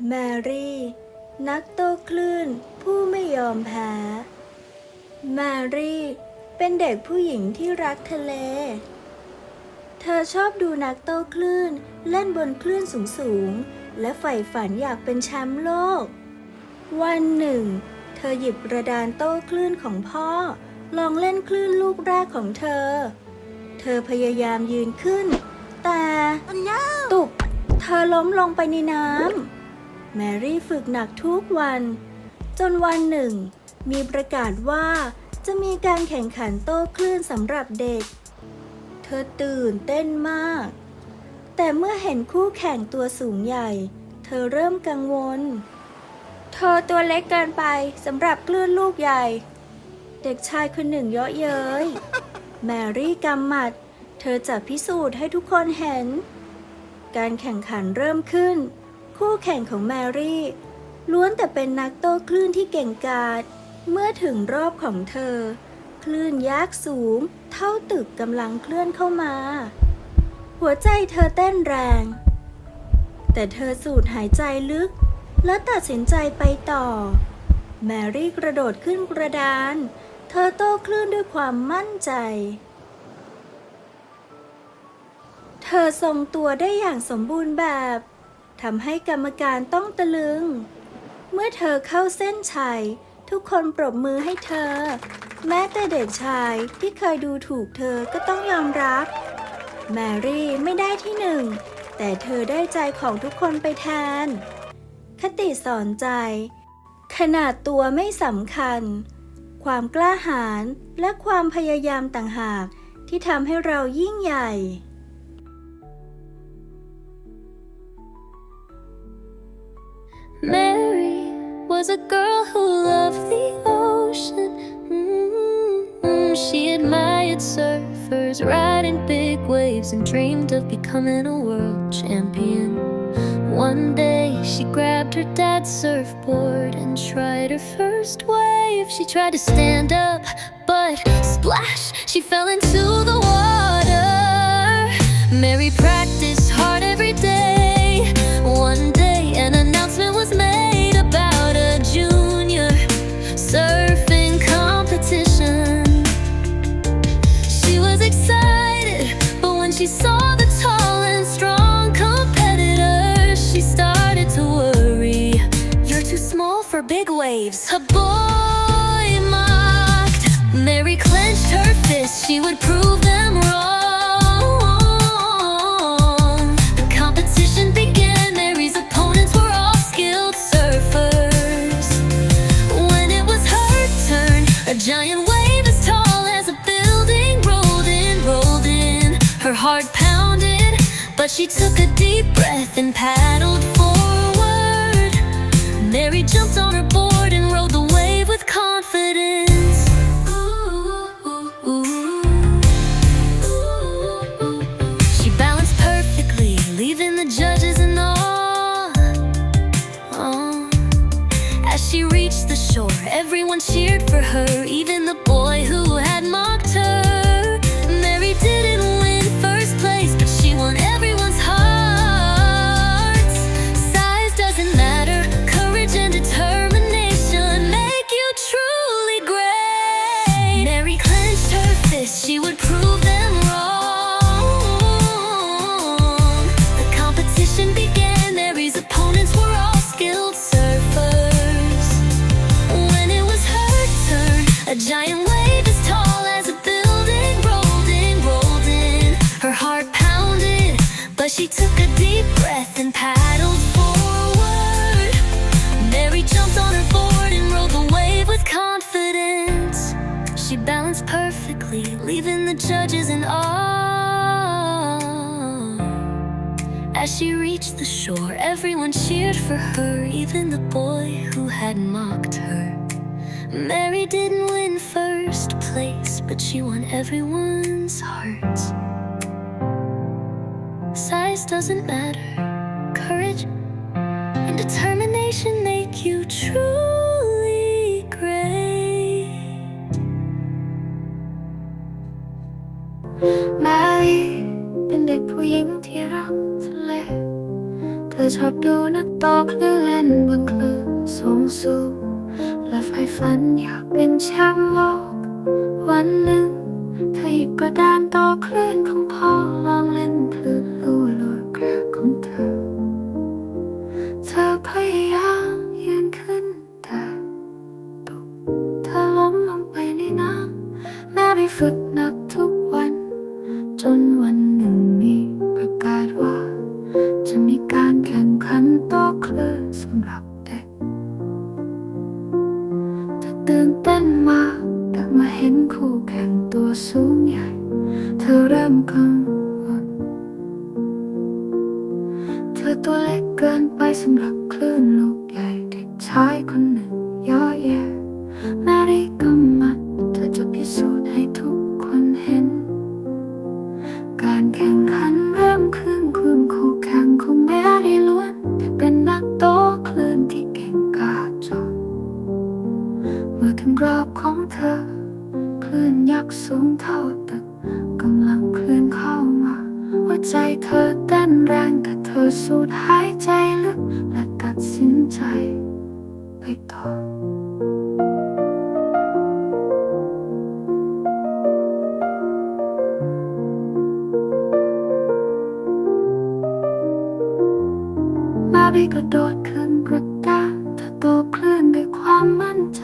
แมรี่นักโต้คลื่นผู้ไม่ยอมแพ้แมรี่เป็นเด็กผู้หญิงที่รักทะเลเธอชอบดูนักโต้คลื่นเล่นบนคลื่นสูงๆและใฝ่ฝันอยากเป็นแชมป์โลกวันหนึ่งเธอหยิบกระดานโต้คลื่นของพ่อลองเล่นคลื่นลูกแรกของเธอพยายามยืนขึ้นแต่ตุบเธอล้มลงไปในน้ำแมรี่ฝึกหนักทุกวันจนวันหนึ่งมีประกาศว่าจะมีการแข่งขันโต้คลื่นสำหรับเด็กเธอตื่นเต้นมากแต่เมื่อเห็นคู่แข่งตัวสูงใหญ่เธอเริ่มกังวลเธอตัวเล็กเกินไปสำหรับคลื่นลูกใหญ่เด็กชายคนหนึ่งเยาะเย้ยแมรี่กำหมัดเธอจะพิสูจน์ให้ทุกคนเห็นการแข่งขันเริ่มขึ้นคู่แข่งของแมรี่ล้วนแต่เป็นนักโต้คลื่นที่เก่งกาจเมื่อถึงรอบของเธอคลื่นยักษ์สูงเท่าตึกกำลังเคลื่อนเข้ามาหัวใจเธอเต้นแรงแต่เธอสูดหายใจลึกและตัดสินใจไปต่อแมรี่กระโดดขึ้นกระดานเธอโต้คลื่นด้วยความมั่นใจเธอทรงตัวได้อย่างสมบูรณ์แบบทำให้กรรมการต้องตะลึงเมื่อเธอเข้าเส้นชัยทุกคนปรบมือให้เธอแม้แต่เด็กชายที่เคยดูถูกเธอก็ต้องยอมรับแมรี่ไม่ได้ที่หนึ่งแต่เธอได้ใจของทุกคนไปแทนคติสอนใจขนาดตัวไม่สำคัญความกล้าหาญและความพยายามต่างหากที่ทำให้เรายิ่งใหญ่Mary was a girl who loved the ocean. She admired surfers riding big waves and dreamed of becoming a world champion. One day she grabbed her dad's surfboard and tried her first wave. She tried to stand up, but splash, she fell into the water. Mary practiced hard every day. One day an announcement was made about a junior surfing competition. She was excited, but when she saw the tall and strong competitors, she started to worry. You're too small for big waves, a boy mocked. Mary clenched her fist, she would prove them wrong. The competition began, Mary's opponents were all skilled surfers. When it was her turn, a giant wave as tall as a building rolled in. Her heart pounded, but she took a deep breath and paddled forward. Mary jumped on her board and rode the wave with confidence. She balanced perfectly, leaving the judges in awe. As she reached the shore, everyone cheered for her, even the boy who had mocked her. Mary didn't win first place, but she won everyone's hearts. Size doesn't matter, courage and determination make you truly great. Mary clenched her fist, she would prove them wrong. The competition began, Mary's opponents were all skilled surfers. When it was her turn, a giant wave as tall as a building rolled in. Her heart pounded, but she took a deep breath and paddled forward. Mary jumped on her board and rode the wave with confidence. She balanced perfectly, leaving the judges in awe. As she reached the shore, everyone cheered for her, even the boy who had mocked her. Mary didn't win first place, but she won everyone's hearts. Size doesn't matter, courage and determination make you truly great. Mary เป็นเด็กผู้หญิงที่รักทะเลเธอชอบ ดูนักตกหรือเล่นบนคลื่นสูงสูงและใฝ่ฝันอยากเป็นแชมป์โลกวันหนึ่งเธอหยิบกระดานต่อคลื่นของพ่อลองเล่นคลื่นลู่ลอยแกรของเธอพยายามยืนขึ้นแต่เธอล้มลงไปในน้ำแม้ได้ฝึกหนักทุกวันจนวันหนึ่งมีประกาศว่าจะมีการแข่งขันต่อคลื่นสำหรับเด็กเธอตื่นเต้นมากแต่มาเห็นคู่แข่งตัวสูงใหญ่เธอเริ่มกังวลเธอตัวเล็กเกินไปสำหรับคลื่นลูกใหญ่เด็กชายคนหนึ่งย่อแย่แม่ได้กำมัดเธอจะพิสูจน์ให้ทุกคนเห็นการแข่งขันเริ่มขึ้นคุณคู่แข่งของแม่ได้ล้วนเป็นนักโต้คลื่นที่เก่งกาจจนเมื่อถึงรอบของเธอคลื่นยักษ์สูงเท่าตึกกำลังเคลื่อนเข้ามาหัวใจเธอเต้นแรงแต่เธอสูดหายใจลึกและตัดสินใจไปต่อมาได้กระโดดขึ้นกระดานเธอโตคลื่นด้วยความมั่นใจ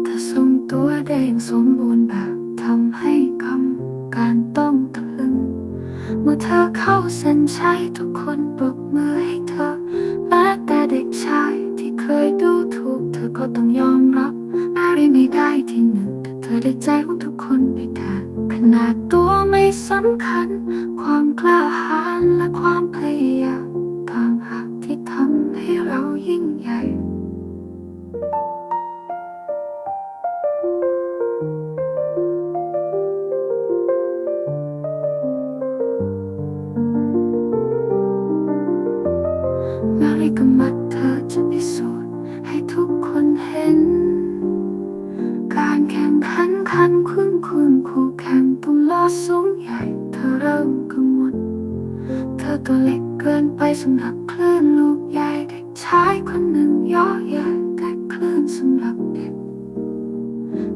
เธอทรงตัวได้อย่างสมบูรณ์แบบทำให้กรรมการต้องตะลึงเมื่อเธอเข้าเส้นชัยทุกคนปรบมือให้เธอแม้แต่เด็กชายที่เคยดูถูกเธอก็ต้องยอมรับแม้ไม่ได้ที่หนึ่งแต่เธอได้ใจของทุกคนไปแทนขนาดตัวไม่สำคัญความกล้าหาญและความพยายามต่างหากที่ทำให้เรายิ่งใหญ่มาริกมัดเธอจะพิสูจน์ให้ทุกคนเห็นการแข่งขันขันคุณคู่แข่งต้องลอสูงใหญ่เธอเริ่มกังวลเธอตัวเล็กเกินไปสำหรับคลื่นลูกใหญ่เด็กชายคนหนึ่งย่อใหญ่แต่คลื่นสำหรับเด็ก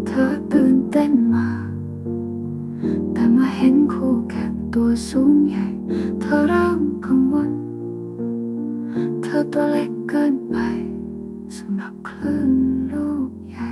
เธอตื่นเต้นมาแต่มาเห็นคู่แข่งตัวสูงใหญ่เธอเริ่มกังวลเธอตัวเล็กเกินไปสำหรับคลื่นลูกใหญ่